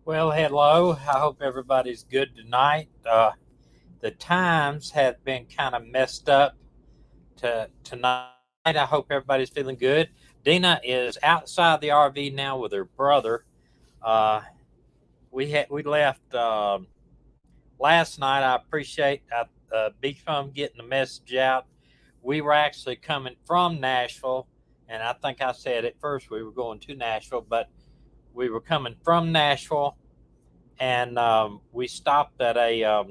Well, hello. I hope everybody's good tonight. The times have been kind of messed up tonight. I hope everybody's feeling good. Dina is outside the RV now with her brother. Uh, we left last night. I appreciate Beach Bum getting the message out. We were actually coming from Nashville, and I think I said at first we were going to Nashville, but we were coming from Nashville, and we stopped at a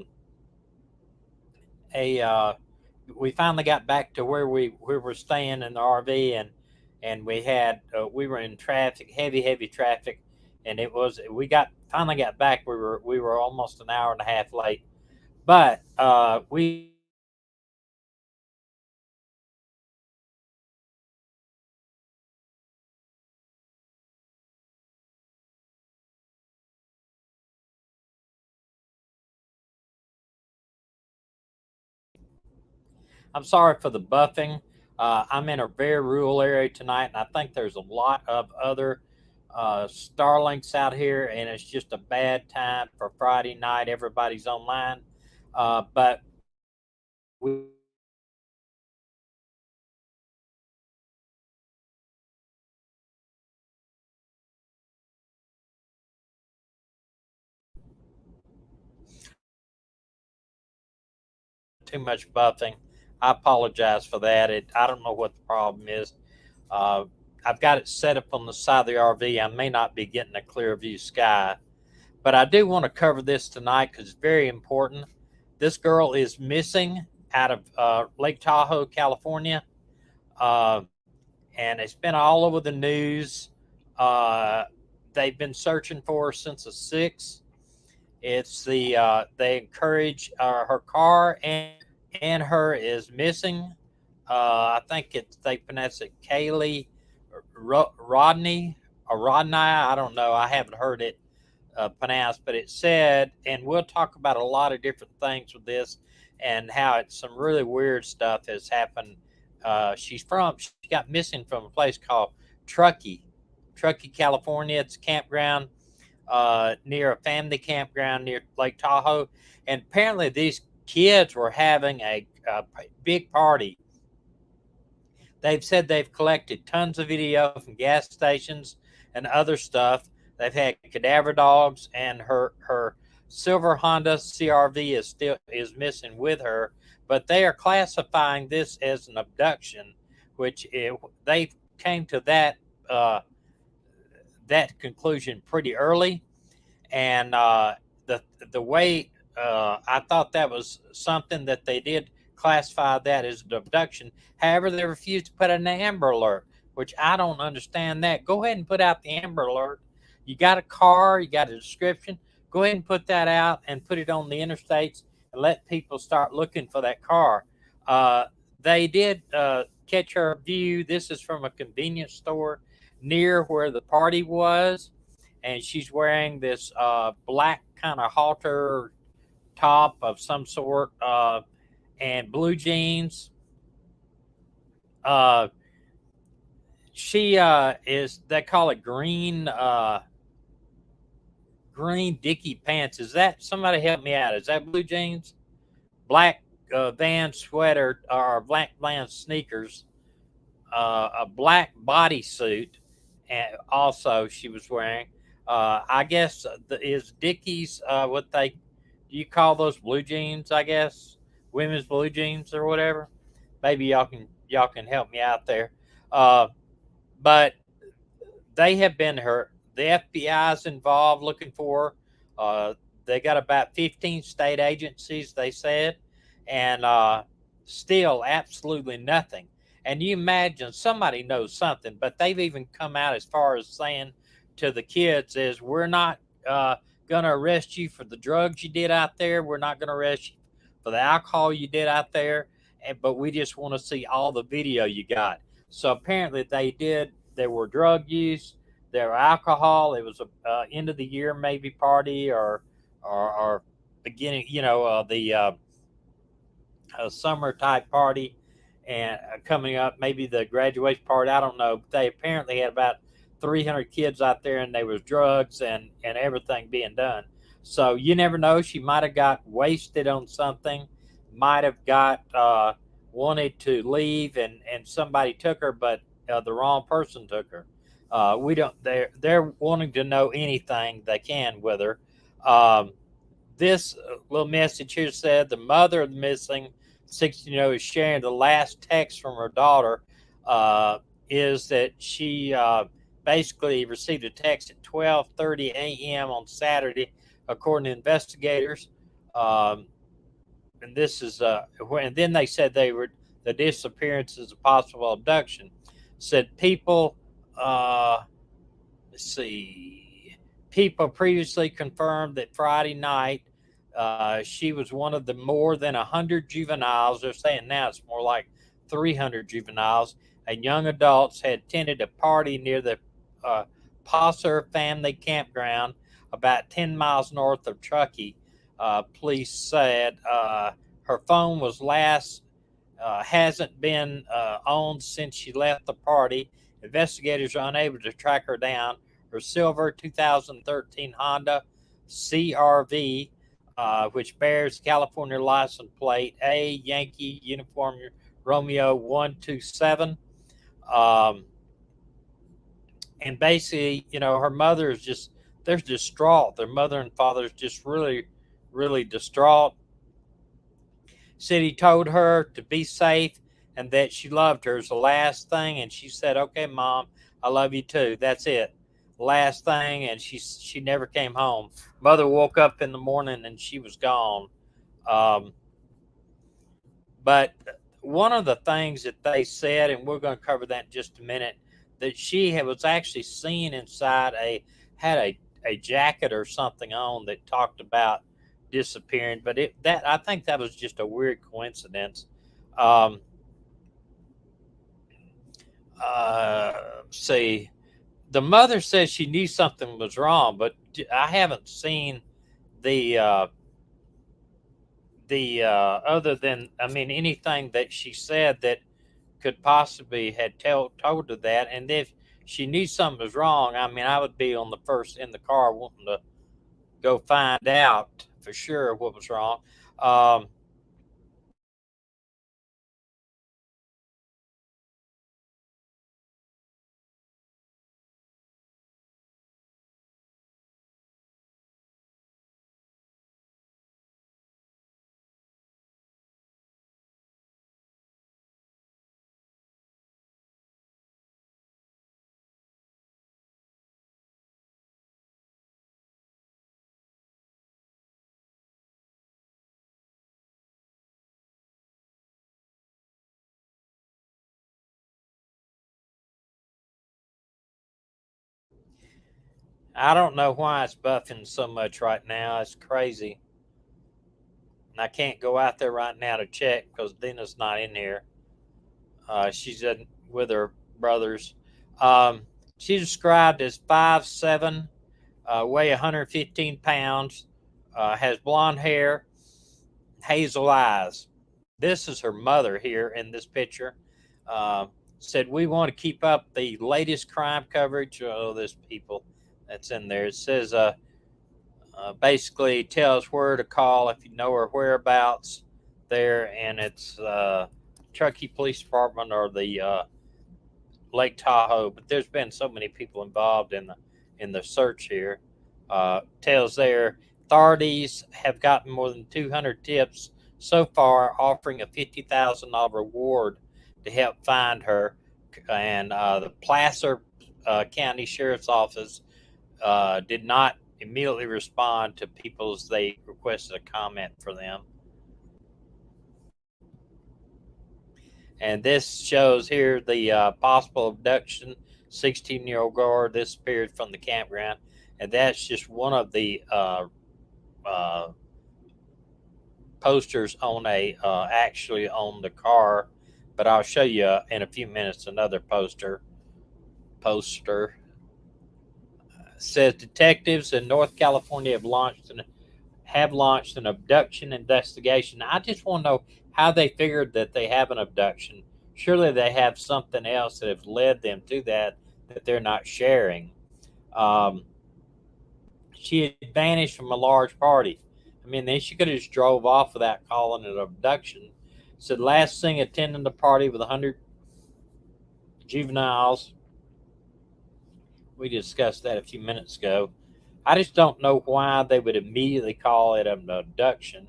we finally got back to where we were staying in the RV, and we were in traffic, heavy traffic, and it was we got finally got back. We were almost an hour and a half late, but we. I'm sorry for the buffing. I'm in a very rural area tonight, and I think there's a lot of other Starlinks out here, and it's just a bad time for Friday night. Everybody's online, but we too much buffing. I apologize for that. I don't know what the problem is. Uh, I've got it set up on the side of the RV. I may not be getting a clear view sky, but I do want to cover this tonight because it's very important. This girl is missing out of Lake Tahoe, California, uh, and it's been all over the news. Uh, they've been searching for her since the 6th. They encourage her car and her is missing. I think they pronounce it Kiely Rodni or Rodni. I don't know. I haven't heard it pronounced, but it said, and we'll talk about a lot of different things with this and how some really weird stuff has happened. She got missing from a place called Truckee, California. It's a campground near a family campground near Lake Tahoe, and apparently these kids were having a big party. They've said they've collected tons of video from gas stations and other stuff. They've had cadaver dogs, and her silver Honda CRV is missing with her. But they are classifying this as an abduction, they came to uh, that conclusion pretty early. And the the way I thought that was something that they did classify that as an abduction. However, they refused to put an Amber Alert, which I don't understand. That go ahead and put out the Amber Alert. You got a car, you got a description. Go ahead and put that out and put it on the interstates and let people start looking for that car. Uh, they did catch her view. This is from a convenience store near where the party was, and she's wearing this black kind of halter top of some sort and blue jeans. Uh, she is they call it green dicky pants. Is that somebody help me out? Is that blue jeans? Black Van sweater or black Van sneakers, a black bodysuit, and also she was wearing. I guess is Dickies what they do you call those blue jeans? I guess women's blue jeans or whatever. Maybe y'all can help me out there. Uh, but they have been hurt. The FBI is involved looking for her. They got about 15 state agencies, they said, and still absolutely nothing. And you imagine somebody knows something, but they've even come out as far as saying to the kids is we're not going to arrest you for the drugs you did out there. We're not going to arrest you for the alcohol you did out there, but we just want to see all the video you got. So apparently they did. There were drug use, there were alcohol. It was a end of the year maybe party or beginning, the summer type party, and coming up maybe the graduation party. I don't know. But they apparently had about 300 kids out there, and there was drugs and everything being done. So you never know. She might have got wasted on something, might have got wanted to leave, and somebody took her, but the wrong person took her. We don't. They're wanting to know anything they can with her. Um, this little message here said the mother of the missing 16-year-old is sharing the last text from her daughter. Is that she basically received a text at 12:30 a.m. on Saturday, according to investigators. Um, and this is and then they said the disappearance is a possible abduction. Said people. Let's see. People previously confirmed that Friday night she was one of the more than 100 juveniles. They're saying now it's more like 300 juveniles and young adults had attended a party near the Posser family campground about 10 miles north of Truckee. Police said her phone was hasn't been on since she left the party. Investigators are unable to track her down. Her silver 2013 Honda CRV, which bears California license plate A Yankee Uniform Romeo 127. And basically, her mother is they're distraught. Their mother and father is just really, really distraught. Said he told her to be safe and that she loved her is the last thing. And she said, okay, Mom, I love you too. That's it. Last thing. And she never came home. Mother woke up in the morning and she was gone. But one of the things that they said, and we're going to cover that in just a minute, that she was actually seen inside had a jacket or something on that talked about disappearing, but I think that was just a weird coincidence. See, the mother says she knew something was wrong, but I haven't seen the other than anything that she said that could possibly had told her that. And if she knew something was wrong, I would be on the first in the car wanting to go find out for sure what was wrong. I don't know why it's buffing so much right now. It's crazy. And I can't go out there right now to check because Dina's not in here. She's in with her brothers. Um, she's described as 5'7", weigh 115 pounds, has blonde hair, hazel eyes. This is her mother here in this picture. Uh, Said, we want to keep up the latest crime coverage. Oh, this people that's in there. It says, basically tells where to call if you know her whereabouts there, and it's Truckee Police Department or the Lake Tahoe. But there's been so many people involved in the search here. Tells there authorities have gotten more than 200 tips so far, offering a $50,000 reward to help find her. And the Placer County Sheriff's Office did not immediately respond to people as they requested a comment for them. And this shows here the possible abduction. 16-year-old girl disappeared from the campground, and that's just one of the posters on actually on the car. But I'll show you in a few minutes another poster. Says detectives in North California have launched an abduction investigation. I just want to know how they figured that they have an abduction. Surely they have something else that has led them to that that they're not sharing. Um, she had vanished from a large party. I mean, then she could have just drove off without calling it an abduction. Said last thing attending the party with 100 juveniles. We discussed that a few minutes ago. I just don't know why they would immediately call it an abduction.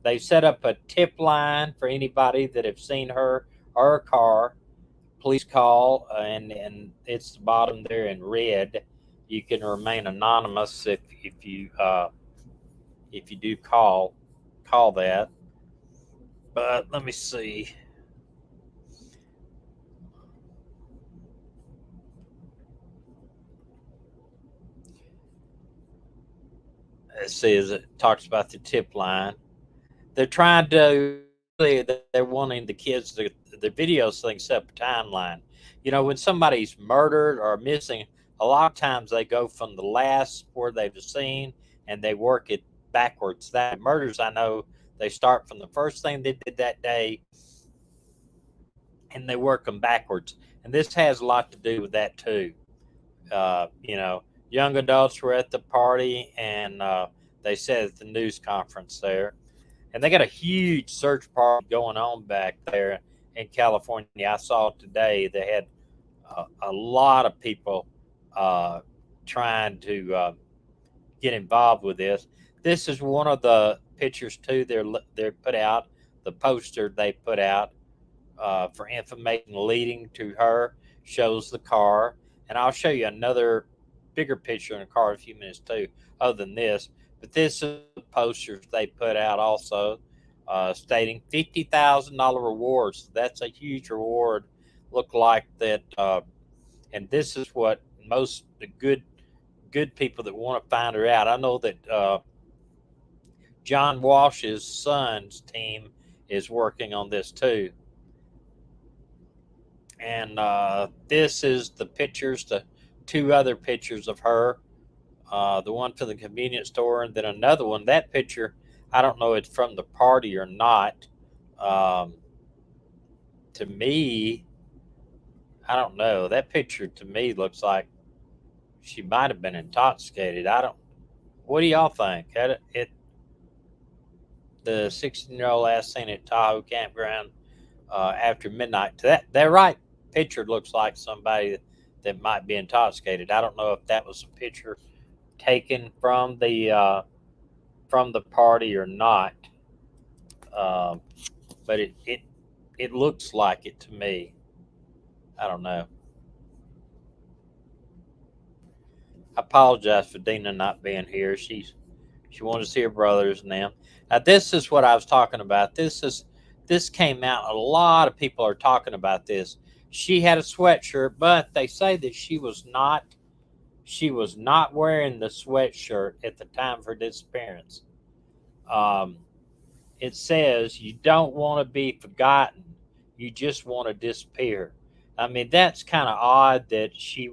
They set up a tip line for anybody that have seen her or her car. Please call, and it's the bottom there in red. You can remain anonymous if you do call that. But let me see. It says it talks about the tip line. They're trying to they're wanting the kids to the videos thing set up a timeline. You know, when somebody's murdered or missing, a lot of times they go from the last where they've seen and they work it backwards. That murders, I know, they start from the first thing they did that day and they work them backwards. And this has a lot to do with that too. You know, young adults were at the party and they said at the news conference there, and they got a huge search party going on back there in California. I saw today they had a lot of people trying to get involved with this. This is one of the pictures too. They're put out the poster they put out for information leading to her shows the car, and I'll show you another bigger picture in the car in a few minutes too, other than this. But this is the posters they put out also, stating $50,000 rewards. That's a huge reward. Look like that, and this is what most the good people that want to find her out. I know that John Walsh's son's team is working on this too. And this is the pictures, the two other pictures of her, the one for the convenience store, and then another one. That picture, I don't know if it's from the party or not. Um, to me, I don't know. That picture to me looks like she might have been intoxicated. I don't. What do y'all think? The 16-year-old last seen at Tahoe campground after midnight. That right picture looks like somebody that might be intoxicated. I don't know if that was a picture taken from the party or not, um, but it looks like it to me. I don't know. I apologize for Dina not being here. She wanted to see her brothers and them. Now this is what I was talking about. This came out. A lot of people are talking about this. She had a sweatshirt, but they say that she was not wearing the sweatshirt at the time of her disappearance. Um, it says you don't want to be forgotten. You just want to disappear. I mean, that's kind of odd that she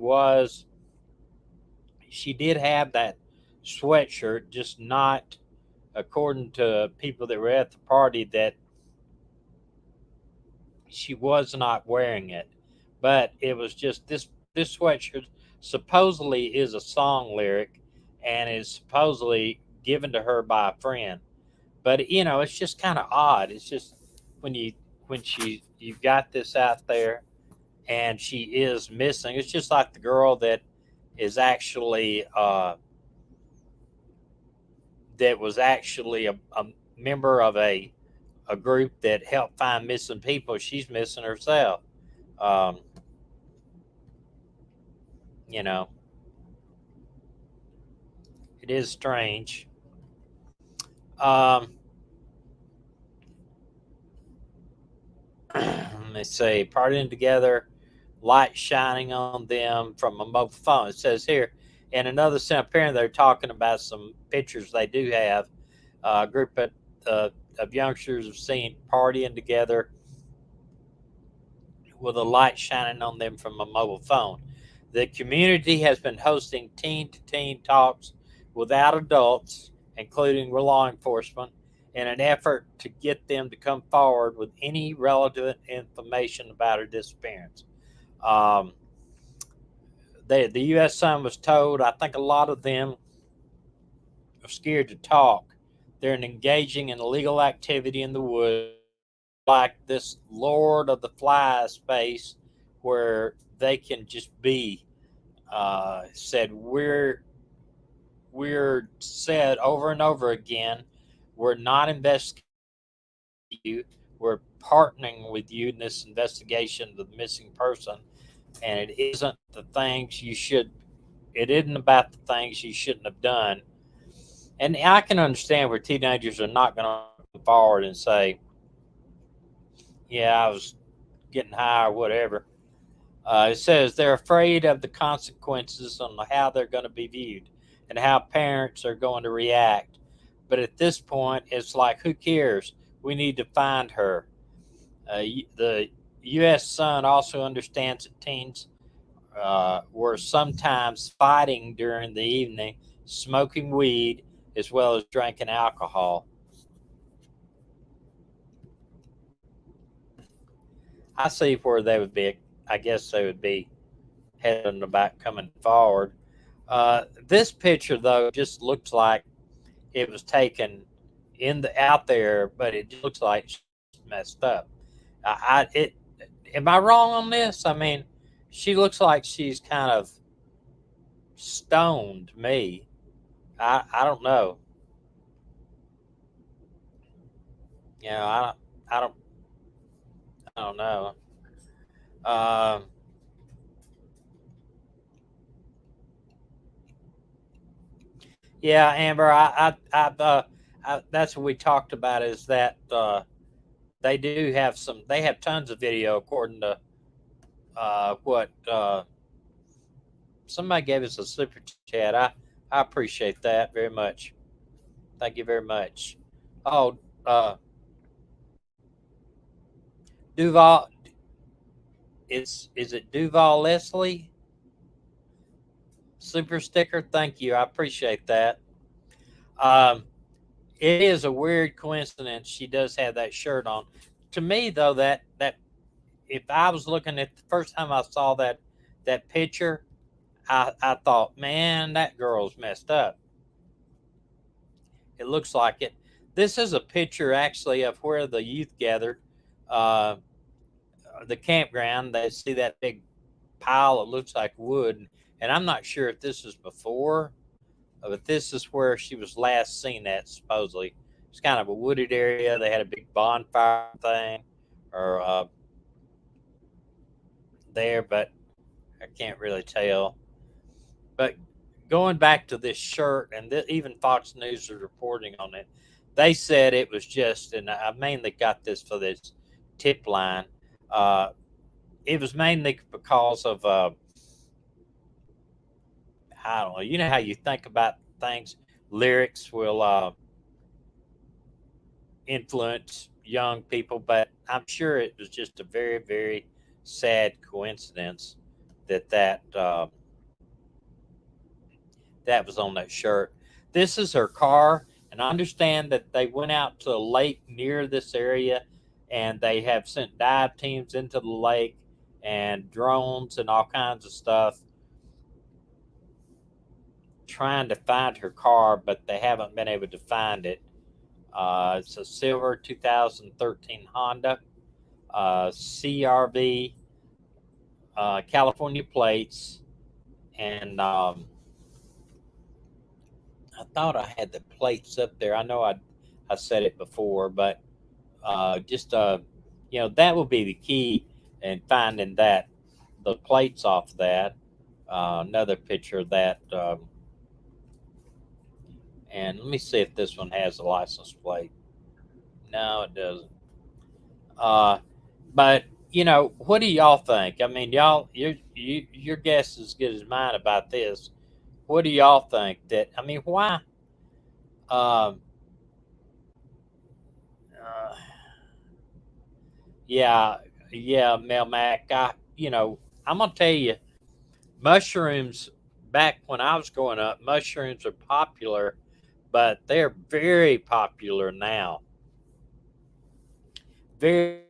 did have that sweatshirt, just not according to people that were at the party that she was not wearing it. But it was just this sweatshirt supposedly is a song lyric and is supposedly given to her by a friend. But it's just kind of odd. It's just when you've got this out there and she is missing. It's just like the girl is actually that was actually a member of a group that helped find missing people. She's missing herself. Um, you know, it is strange. Um, they say partying together, light shining on them from a mobile phone. It says here, and another scene. Apparently, they're talking about some pictures they do have. A group of youngsters have seen partying together with a light shining on them from a mobile phone. The community has been hosting teen to teen talks without adults, including law enforcement, in an effort to get them to come forward with any relevant information about her disappearance. Um, the U.S. son was told. I think a lot of them are scared to talk. They're engaging in illegal activity in the woods, like this Lord of the Flies space where they can just be. Said we're said over and over again, we're not investigating you. We're partnering with you in this investigation of the missing person, and it isn't the things you should. It isn't about the things you shouldn't have done. And I can understand where teenagers are not going to come forward and say, "Yeah, I was getting high or whatever." It says they're afraid of the consequences on how they're going to be viewed and how parents are going to react. But at this point, it's like, who cares? We need to find her. The U.S. Sun also understands that teens were sometimes fighting during the evening, smoking weed, as well as drinking alcohol. I see where they would be. I guess they would be heading about coming forward. This picture, though, just looks like it was taken in the out there, but it just looks like she's messed up. It am I wrong on this? I mean, she looks like she's kind of stoned me. I don't know. You know, I don't I don't know. Um, yeah, Amber, that's what we talked about is that they do have some. They have tons of video, according to what somebody gave us a super chat. I appreciate that very much. Thank you very much. Oh, Duval, is it Duval Leslie super sticker? Thank you. I appreciate that. Um, it is a weird coincidence. She does have that shirt on. To me, though, that if I was looking at the first time I saw that picture, I thought, man, that girl's messed up. It looks like it. This is a picture actually of where the youth gathered, uh, the campground. They see that big pile. It looks like wood, and I'm not sure if this is before, but this is where she was last seen at supposedly. It's kind of a wooded area. They had a big bonfire thing, or there, but I can't really tell. But going back to this shirt, and even Fox News is reporting on it, they said it was just, and I mainly got this for this tip line. Uh, it was mainly because of, I don't know, you know how you think about things, lyrics will influence young people, but I'm sure it was just a very, very sad coincidence that that was on that shirt. This is her car, and I understand that they went out to a lake near this area, and they have sent dive teams into the lake and drones and all kinds of stuff trying to find her car, but they haven't been able to find it. It's a silver 2013 Honda CRV, California plates, and I thought I had the plates up there. I know I said it before, but just that would be the key in finding that the plates off that. Another picture of that, and let me see if this one has a license plate. No, it doesn't. Uh, but what do y'all think? I mean, y'all, your guess is as good as mine about this. What do y'all think? That I mean, why? Um, uh, yeah, yeah, Mel Mac. I'm gonna tell you, mushrooms. Back when I was growing up, mushrooms are popular, but they're very popular now. Very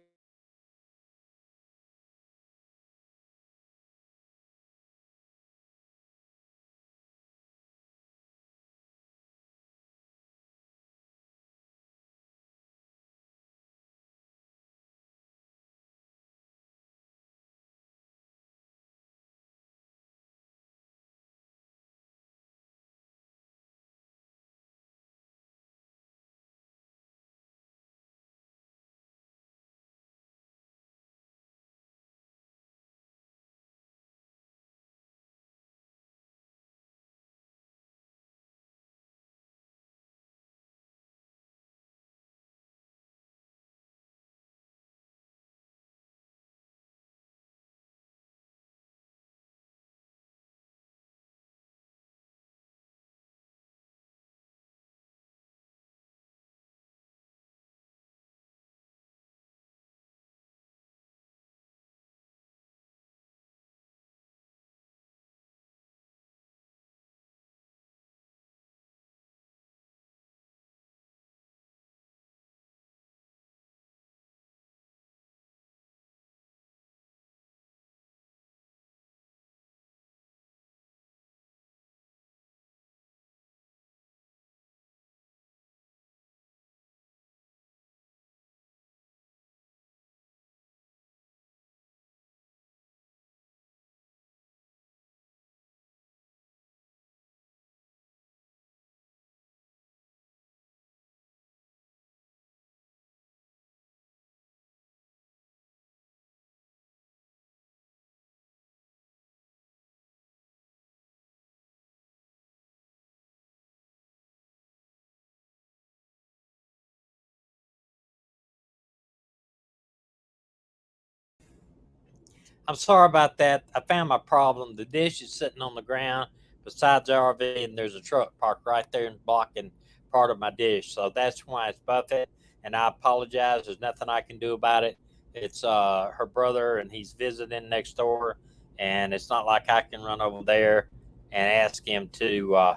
I'm sorry about that. I found my problem. The dish is sitting on the ground beside the RV, and there's a truck parked right there and blocking part of my dish. So that's why it's buffet. And I apologize. There's nothing I can do about it. It's her brother, and he's visiting next door, and it's not like I can run over there and ask him to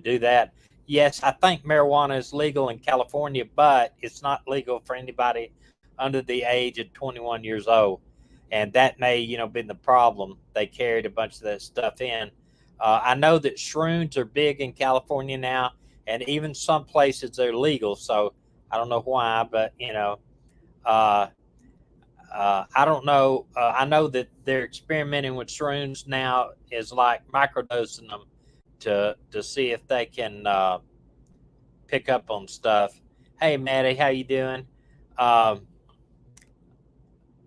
do that. Yes, I think marijuana is legal in California, but it's not legal for anybody under the age of 21 years old, and that may been the problem. They carried a bunch of that stuff in. I know that shrooms are big in California now, and even some places they're legal. So I don't know why, but uh, I don't know. I know that they're experimenting with shrooms now, is like microdosing them to see if they can pick up on stuff. Hey, Maddie, how you doing? Um,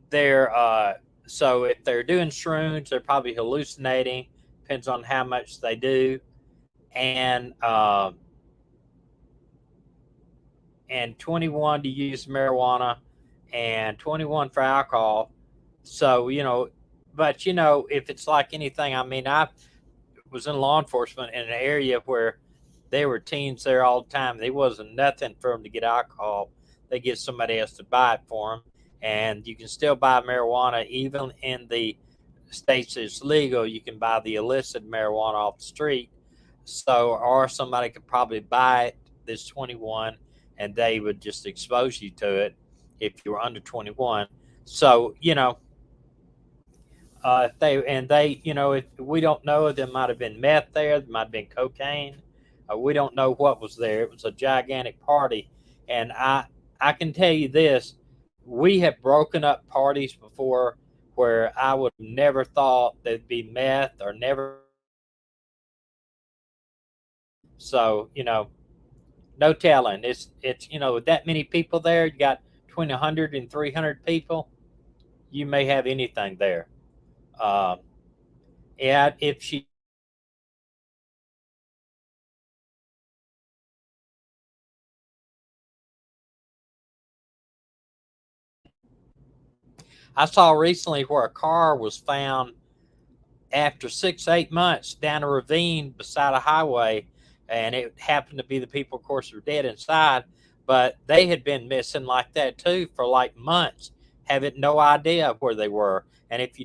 they're so if they're doing shrooms, they're probably hallucinating. Depends on how much they do, and 21 to use marijuana, and 21 for alcohol. So but if it's like anything, I mean, I was in law enforcement in an area where there were teens there all the time. There wasn't nothing for them to get alcohol. They get somebody else to buy it for them, and you can still buy marijuana even in the states it's legal. You can buy the illicit marijuana off the street. So, or somebody could probably buy it this 21, and they would just expose you to it if you were under 21. So, if they, if we don't know, there might have been meth there might have been cocaine. We don't know what was there. It was a gigantic party, and I can tell you this: we have broken up parties before where I would have never thought there'd be meth or never. So no telling. It's with that many people there, you got between 100 and 300 people. You may have anything there. Um, yeah, if she I saw recently where a car was found after 6, 8 months down a ravine beside a highway, and it happened to be the people, of course, were dead inside, but they had been missing like that too for like months, having no idea where they were. And if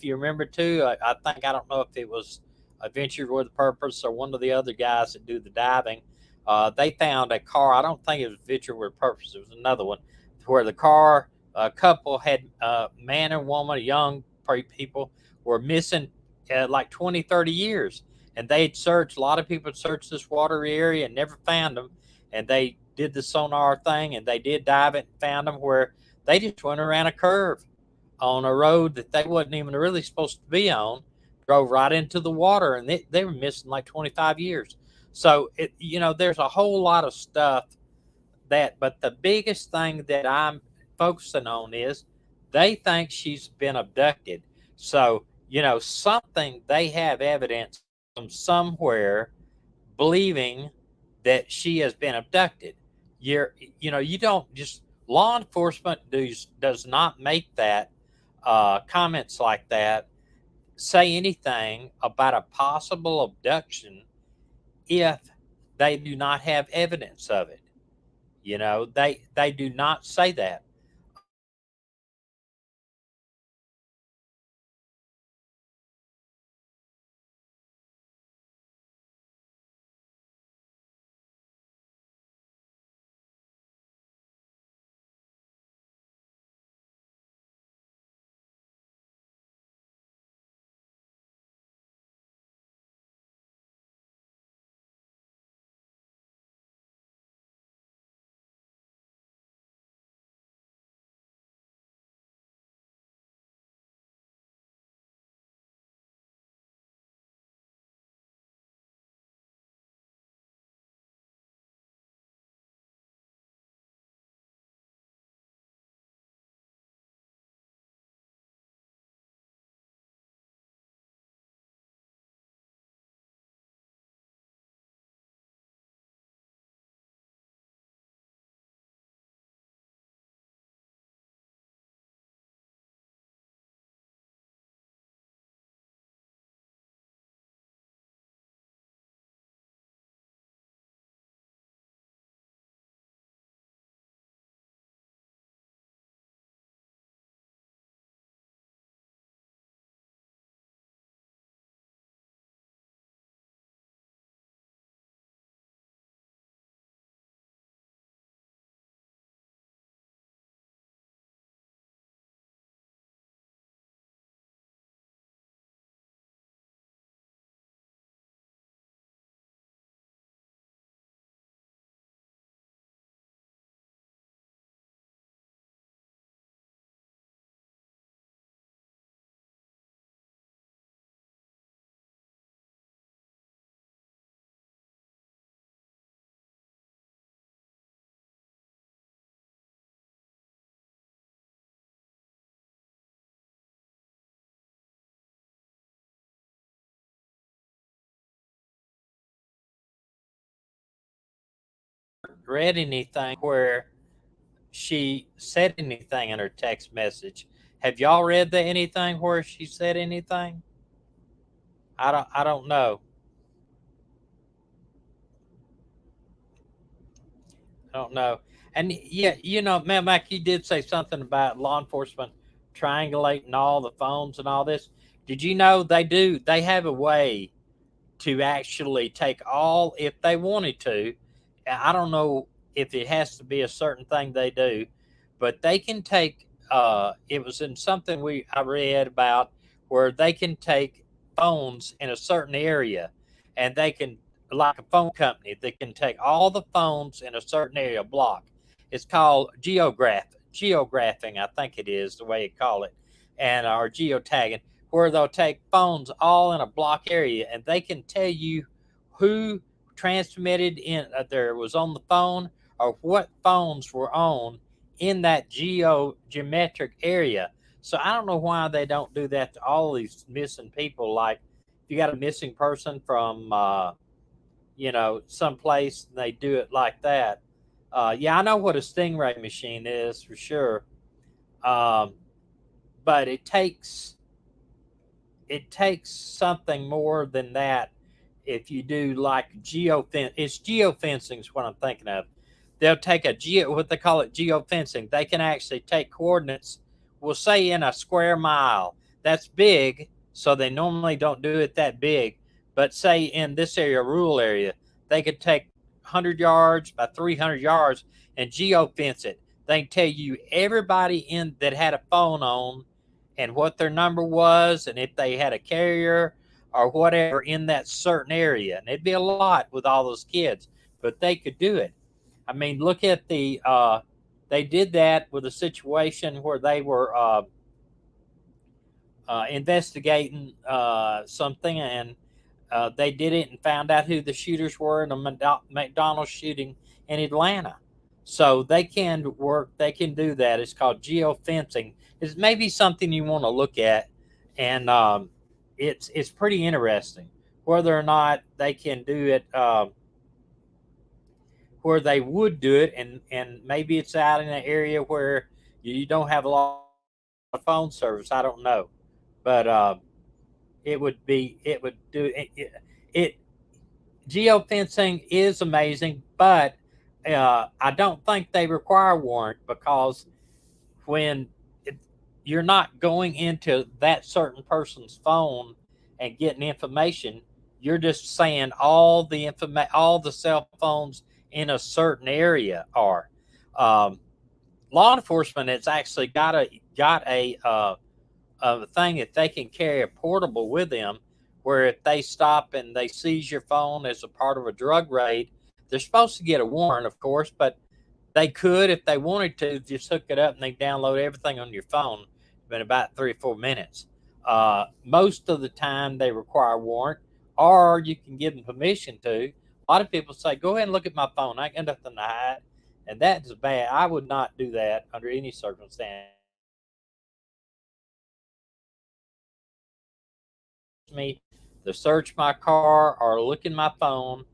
you remember too, I think I don't know if it was Adventure with a Purpose or one of the other guys that do the diving. They found a car. I don't think it was Adventure with a Purpose. It was another one where the car a couple had man and woman, young people were missing like 20, 30 years. And they'd searched, a lot of people had searched this watery area and never found them. And they did the sonar thing and they did dive it and found them where they just went around a curve on a road that they wasn't even really supposed to be on, drove right into the water, and they were missing like 25 years. So, there's a whole lot of stuff but the biggest thing that I'm focusing on is they think she's been abducted. So, something they have evidence from somewhere believing that she has been abducted. You don't just law enforcement does not make that comments like that, say anything about a possible abduction if they do not have evidence of it. They do not say that. read anything where she said anything in her text message. Have y'all read anything where she said anything? I don't know. I don't know. And yeah, Mac, you did say something about law enforcement triangulating all the phones and all this. Did you know they do? They have a way to actually take all, if they wanted to. I don't know if it has to be a certain thing they do, but they can take. It was in something I read about where they can take phones in a certain area, and they can, like a phone company, they can take all the phones in a certain area block. It's called geographing, I think it is the way you call it, and or geotagging, where they'll take phones all in a block area and they can tell you who transmitted in there was on the phone, or what phones were on in that geometric area. So I don't know why they don't do that to all these missing people. Like if you got a missing person from someplace, they do it like that. Yeah, I know what a stingray machine is for sure. um, but it takes something more than that. If you do like it's geofencing is what I'm thinking of. They'll take what they call it, geofencing. They can actually take coordinates, we'll say in a square mile. That's big, so they normally don't do it that big. But say in this area, rural area, they could take 100 yards by 300 yards and geofence it. They can tell you everybody in that had a phone on, and what their number was, and if they had a carrier or whatever in that certain area. And it'd be a lot with all those kids, but they could do it. I mean, look at they did that with a situation where they were investigating something, and they did it and found out who the shooters were in a McDonald's shooting in Atlanta. So they can do that. It's called geofencing. It's maybe something you want to look at, and it's pretty interesting. Whether or not they can do it, where they would do it, and maybe it's out in an area where you don't have a lot of phone service. I don't know, but it would do it. Geofencing is amazing, but I don't think they require a warrant, because when it, you're not going into that certain person's phone and getting information, you're just saying all the cell phones in a certain area are. Um, Law enforcement has actually got a thing that they can carry a portable with them, where if they stop and they seize your phone as a part of a drug raid, they're supposed to get a warrant, of course, but they could, if they wanted to, just hook it up and they download everything on your phone in about 3 or 4 minutes. Most of the time, they require a warrant, or you can give them permission to. A lot of people say, "Go ahead and look at my phone. I got nothing to hide," and that is bad. I would not do that under any circumstance. Me to search my car or look in my phone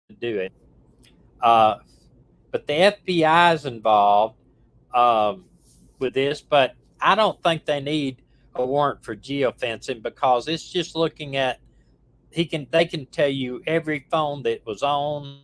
to do it. Uh, but the FBI is involved um, with this, but I don't think they need a warrant for geofencing, because it's just looking at they can tell you every phone that was on.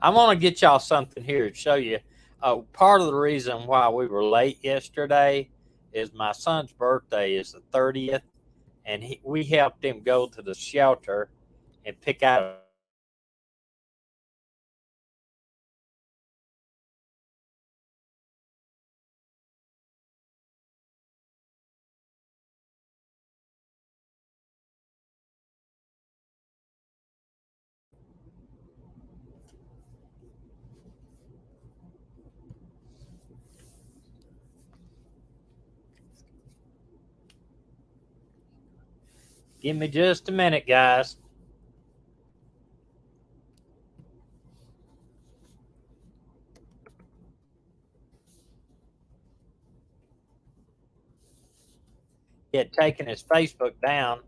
I want to get y'all something here to show you. Part of the reason why we were late yesterday is my son's birthday is the 30th, and we helped him go to the shelter and pick out. Give me just a minute, guys. He had taken his Facebook down.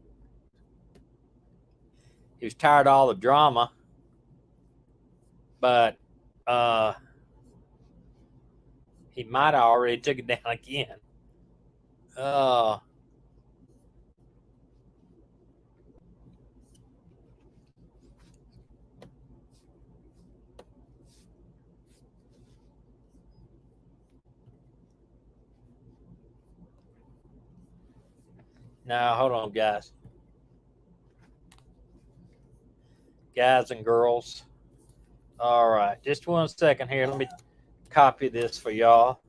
He was tired of all the drama, but he might have already took it down again. Uh, now, hold on, guys. Guys and girls. All right, just 1 second here. Let me copy this for y'all.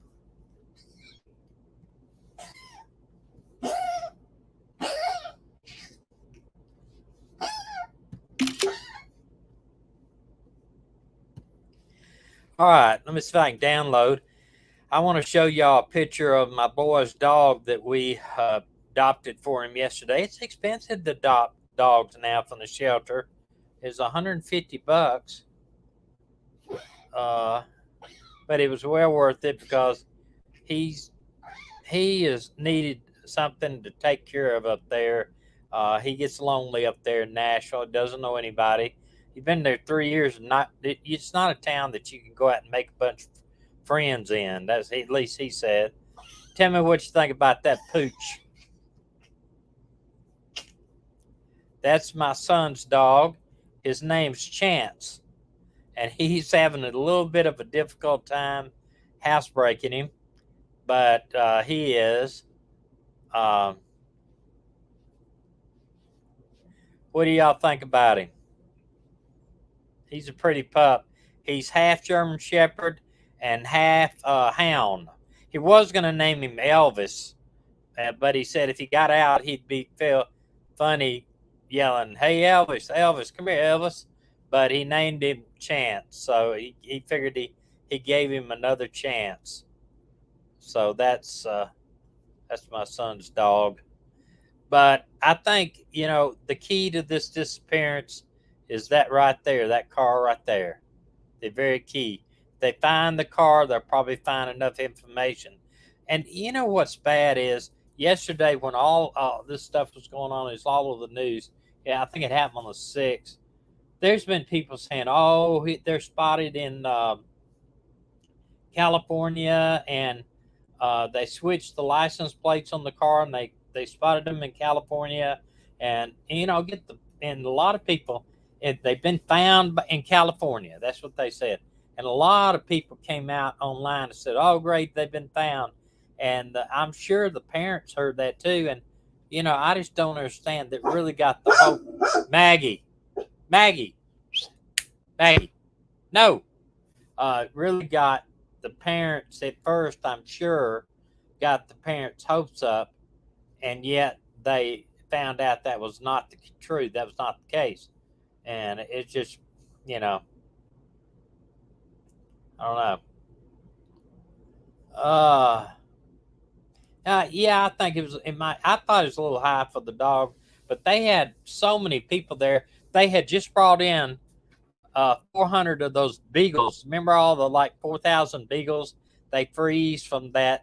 All right, let me see if I can download. I want to show y'all a picture of my boy's dog that we adopted for him yesterday. It's expensive to adopt dogs now from the shelter. It's $150, but it was well worth it because he is needed something to take care of up there. He gets lonely up there in Nashville. Doesn't know anybody. He's been there 3 years, and it's not a town that you can go out and make a bunch of friends in. That's at least he said. Tell me what you think about that pooch. That's my son's dog. His name's Chance, and he's having a little bit of a difficult time housebreaking him, but he is. What do y'all think about him? He's a pretty pup. He's half German Shepherd and half Hound. He was going to name him Elvis, but he said if he got out, he'd feel funny yelling, "Hey, Elvis, Elvis, come here, Elvis." But he named him Chance, so he figured he gave him another chance. So that's my son's dog. But I think, the key to this disappearance is that right there, that car right there. The very key. If they find the car, they'll probably find enough information. And you know what's bad is yesterday when all this stuff was going on, it's all over the news. Yeah, I think it happened on the 6th. There's been people saying, oh, they're spotted in California, and they switched the license plates on the car, and they spotted them in California, and and a lot of people, they've been found in California. That's what they said, and a lot of people came out online and said, "Oh, great, they've been found," and I'm sure the parents heard that too. And I just don't understand that really got the whole Maggie, no, really got the parents at first. I'm sure got the parents' hopes up, and yet they found out that was not the truth. That was not the case, and it's just, I don't know. Yeah, I think it was. I thought it was a little high for the dog, but they had so many people there. They had just brought in 400 of those beagles. Remember all the 4,000 beagles they freed from that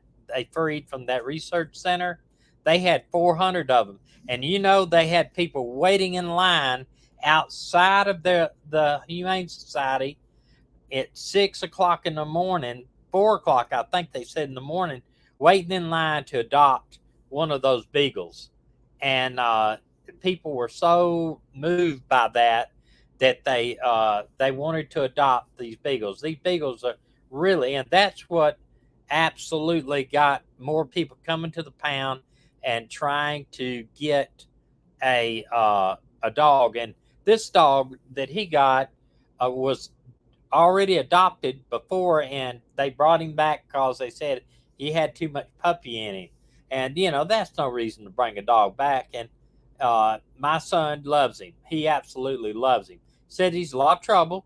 research center? They had 400 of them, and they had people waiting in line outside of the Humane Society at 6 o'clock in the morning, 4 o'clock, I think they said in the morning, waiting in line to adopt one of those beagles. And people were so moved by that they wanted to adopt these beagles. These beagles are really, and that's what absolutely got more people coming to the pound and trying to get a dog. And this dog that he got was already adopted before, and they brought him back because they said he had too much puppy in him. And that's no reason to bring a dog back. And my son loves him. He absolutely loves him. Said he's a lot of trouble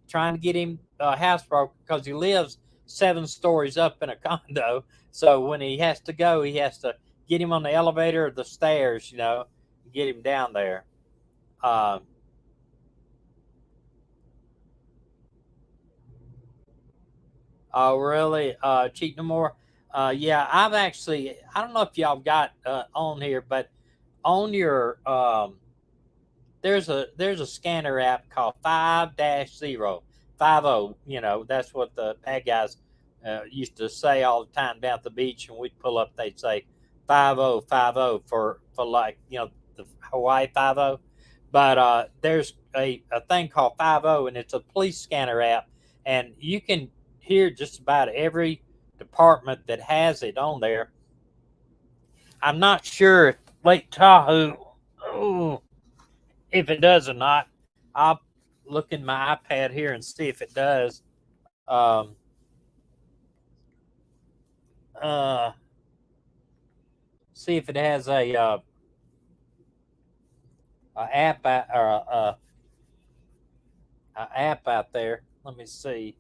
trying to get him housebroken because he lives 7 stories up in a condo. So when he has to go, he has to get him on the elevator or the stairs, get him down there. Uh, oh, really? Cheat no more? Yeah, I don't know if y'all got on here, but on your there's a scanner app called 5-0 You know, that's what the bad guys used to say all the time down at the beach, and we'd pull up. They'd say 5050 for like the Hawaii 50. But there's a thing called 50, and it's a police scanner app, and you can hear just about every department that has it on there. I'm not sure if Lake Tahoe. Oh, if it does or not. I'll look in my iPad here and see if it does. Uh, See if it has a app or a app out there. Let me see.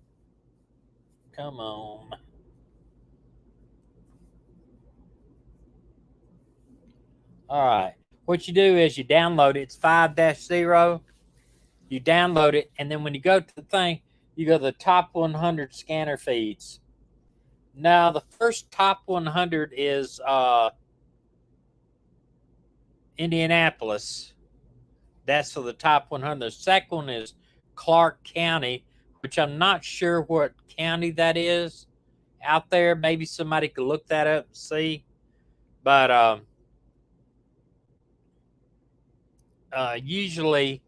Come on. All right. What you do is you download it. It's 5-0. You download it, and then when you go to the thing, you go to the top 100 scanner feeds. Now, the first top 100 is Indianapolis. That's for the top 100. The second one is Clark County, which I'm not sure what county that is out there. Maybe somebody could look that up and see. But usually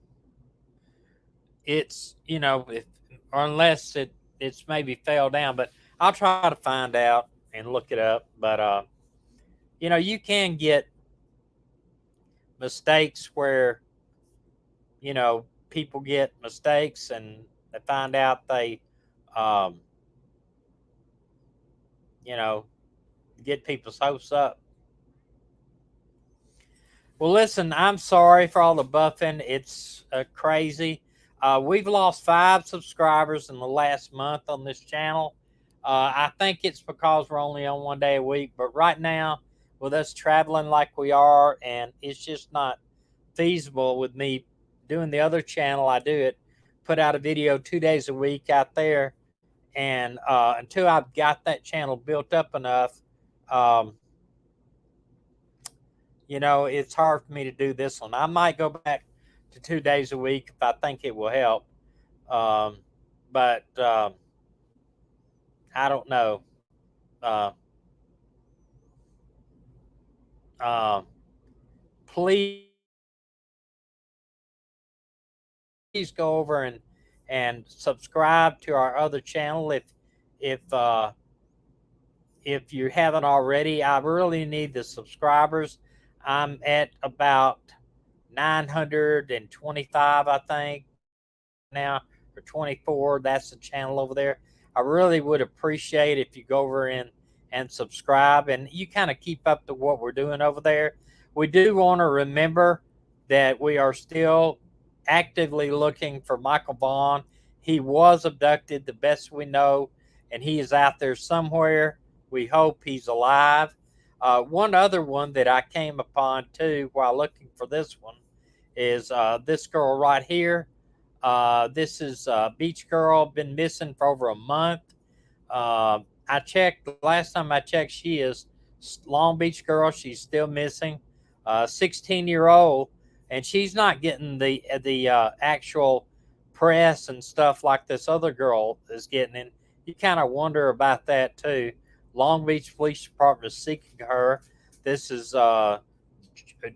it's, if, or unless it's maybe fell down. But I'll try to find out and look it up. But, you can get mistakes where, people get mistakes and they find out they, um, you know, get people's hopes up. Well, listen, I'm sorry for all the buffing. It's crazy. We've lost 5 subscribers in the last month on this channel. I think it's because we're only on 1 day a week, but right now, with us traveling like we are, and it's just not feasible with me doing the other channel. I do it, put out a video 2 days a week out there, and until I've got that channel built up enough, um, it's hard for me to do this one. I might go back to 2 days a week if I think it will help, um, but I don't know. Uh, uh, Please go over and subscribe to our other channel if uh, if you haven't already. I really need the subscribers. I'm at about 925, I think, now, or 24. That's the channel over there. I really would appreciate if you go over and subscribe, and you kind of keep up to what we're doing over there. We do want to remember that we are still actively looking for Michael Vaughn. He was abducted, the best we know, and he is out there somewhere. We hope he's alive. One other one that I came upon too while looking for this one is this girl right here. This is Beach Girl, been missing for over a month. I checked, last time I checked, she is Long Beach Girl. She's still missing. 16-year-old, and she's not getting the actual press and stuff like this other girl is getting. And you kind of wonder about that too. Long Beach Police Department is seeking her. This is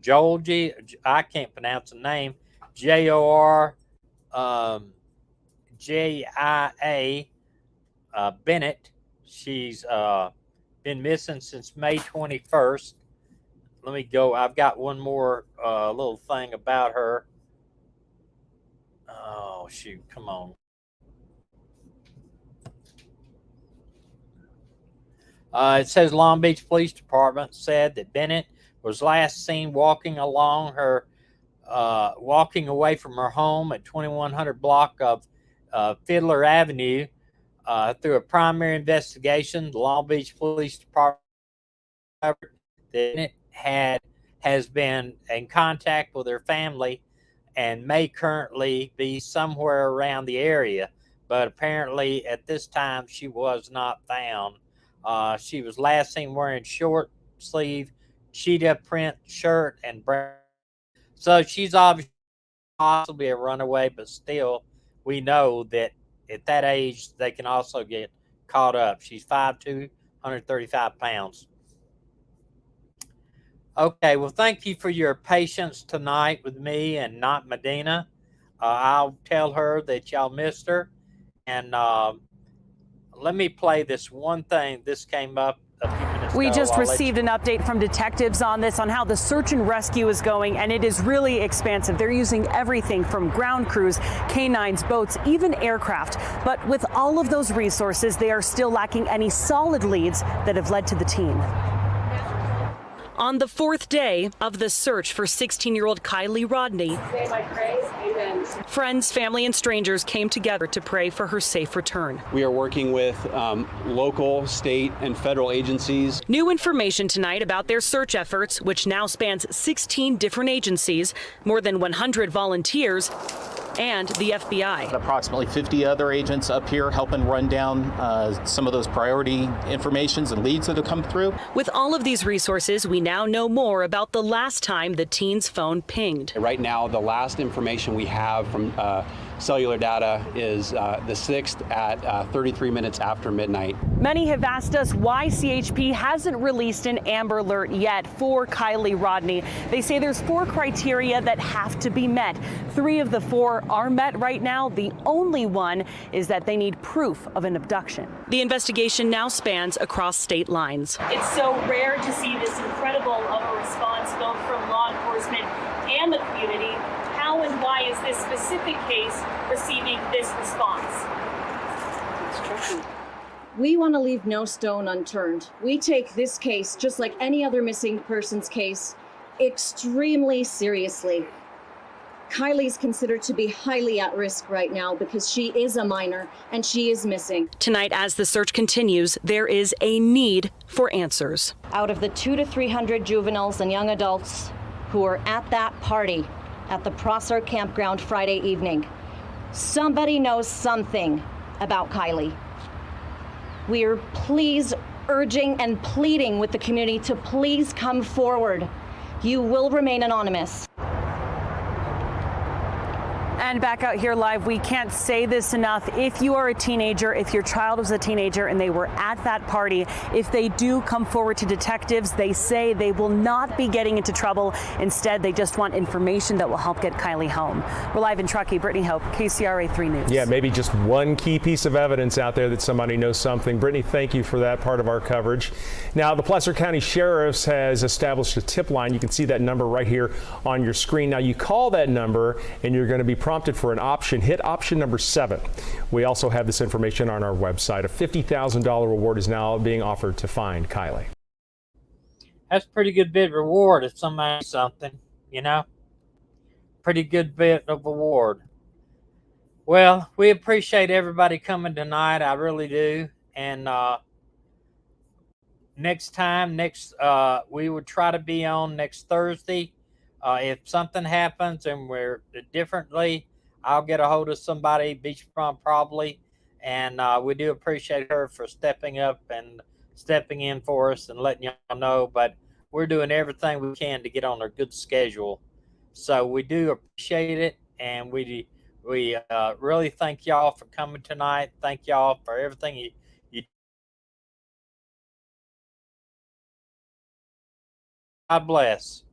Georgie. I can't pronounce the name. Jor Jia Bennett. She's been missing since May 21st. Let me go. I've got one more little thing about her. Oh, shoot. Come on. It says Long Beach Police Department said that Bennett was last seen walking away from her home at 2100 block of Fiddler Avenue. Through a primary investigation, the Long Beach Police Department Bennett had has been in contact with her family and may currently be somewhere around the area. But apparently at this time she was not found. She was last seen wearing short sleeve cheetah print shirt and brown. So she's obviously possibly a runaway, but still we know that at that age they can also get caught up. She's 5'2", 135 pounds. Okay, well, thank you for your patience tonight with me and not Medina. I'll tell her that y'all missed her. And let me play this one thing. This came up a few minutes ago. We just received an update from detectives on this, on how the search and rescue is going, and it is really expansive. They're using everything from ground crews, canines, boats, even aircraft. But with all of those resources, they are still lacking any solid leads that have led to the teen. On the fourth day of the search for 16-year-old Kylie Rodney, friends, family, and strangers came together to pray for her safe return. We are working with local, state, and federal agencies. New information tonight about their search efforts, which now spans 16 different agencies, more than 100 volunteers, and the FBI. Approximately 50 other agents up here helping run down some of those priority informations and leads that have come through. With all of these resources, we now know more about the last time the teen's phone pinged. Right now, the last information we have from cellular data is the 6th at 33 minutes after midnight. Many have asked us why CHP hasn't released an Amber Alert yet for Kylie Rodney. They say there's 4 criteria that have to be met. 3 of the 4 are met right now. The only one is that they need proof of an abduction. The investigation now spans across state lines. It's so rare to see this incredible of a response both from law enforcement and the community. How and why is this specific case receiving this response? We want to leave no stone unturned. We take this case, just like any other missing persons case, extremely seriously. Kylie's considered to be highly at risk right now because she is a minor and she is missing. Tonight, as the search continues, there is a need for answers. Out of the 200 to 300 juveniles and young adults who were at that party at the Prosser campground Friday evening, somebody knows something about Kylie. We're please urging and pleading with the community to please come forward. You will remain anonymous. And back out here live, we can't say this enough. If you are a teenager, if your child was a teenager and they were at that party, if they do come forward to detectives, they say they will not be getting into trouble. Instead, they just want information that will help get Kylie home. We're live in Truckee. Brittany Hope, KCRA 3 News. Yeah, maybe just one key piece of evidence out there that somebody knows something. Brittany, thank you for that part of our coverage. Now, the Placer County Sheriff's has established a tip line. You can see that number right here on your screen. Now, you call that number and you're going to be prompted for an option. Hit option number 7. We also have this information on our website. A $50,000 reward is now being offered to find Kylie. That's a pretty good bit of reward if somebody something, you know. Pretty good bit of reward. Well, we appreciate everybody coming tonight. I really do. And next time, we would try to be on next Thursday. If something happens and we're differently, I'll get a hold of somebody, beachfront probably, and we do appreciate her for stepping up and stepping in for us and letting y'all know. But we're doing everything we can to get on a good schedule. So we do appreciate it, and we really thank y'all for coming tonight. Thank y'all for everything you. God bless.